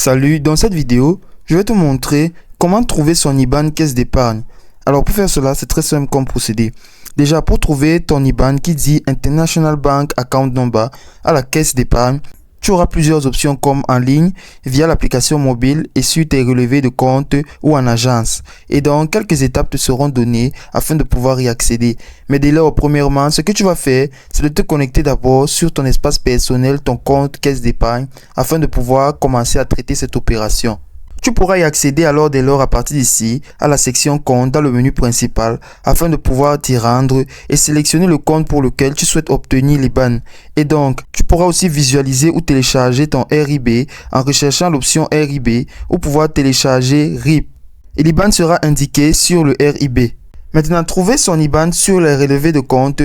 Salut, dans cette vidéo, je vais te montrer comment trouver son IBAN caisse d'épargne. Alors pour faire cela, c'est très simple comme procédé. Déjà, pour trouver ton IBAN qui dit International Bank Account Number à la caisse d'épargne, tu auras plusieurs options comme en ligne, via l'application mobile et sur tes relevés de compte ou en agence. Et donc, quelques étapes te seront données afin de pouvoir y accéder. Mais dès lors, premièrement, ce que tu vas faire, c'est de te connecter d'abord sur ton espace personnel, ton compte caisse d'épargne, afin de pouvoir commencer à traiter cette opération. Tu pourras y accéder alors dès lors à partir d'ici à la section compte dans le menu principal afin de pouvoir t'y rendre et sélectionner le compte pour lequel tu souhaites obtenir l'IBAN. Et donc, tu pourras aussi visualiser ou télécharger ton RIB en recherchant l'option RIB ou pouvoir télécharger RIP. Et l'IBAN sera indiqué sur le RIB. Maintenant, trouver son IBAN sur les relevés de compte,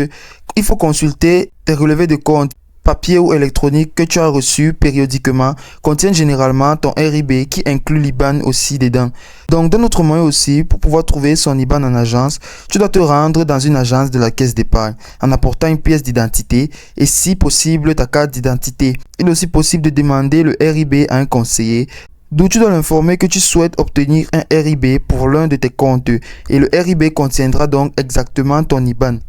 il faut consulter tes relevés de compte papier ou électronique que tu as reçu périodiquement contiennent généralement ton RIB qui inclut l'IBAN aussi dedans. Donc d'un autre moyen aussi, pour pouvoir trouver son IBAN en agence, tu dois te rendre dans une agence de la caisse d'épargne en apportant une pièce d'identité et si possible ta carte d'identité. Il est aussi possible de demander le RIB à un conseiller, d'où tu dois l'informer que tu souhaites obtenir un RIB pour l'un de tes comptes et le RIB contiendra donc exactement ton IBAN.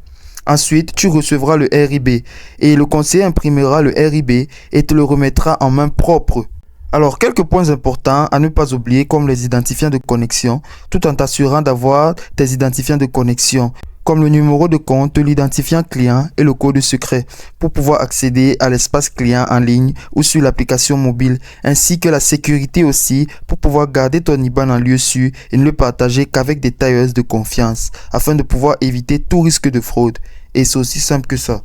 Ensuite, tu recevras le RIB et le conseiller imprimera le RIB et te le remettra en main propre. Alors, quelques points importants à ne pas oublier comme les identifiants de connexion, tout en t'assurant d'avoir tes identifiants de connexion, comme le numéro de compte, l'identifiant client et le code secret pour pouvoir accéder à l'espace client en ligne ou sur l'application mobile, ainsi que la sécurité aussi pour pouvoir garder ton IBAN en lieu sûr et ne le partager qu'avec des tailleuses de confiance afin de pouvoir éviter tout risque de fraude. Et c'est aussi simple que ça.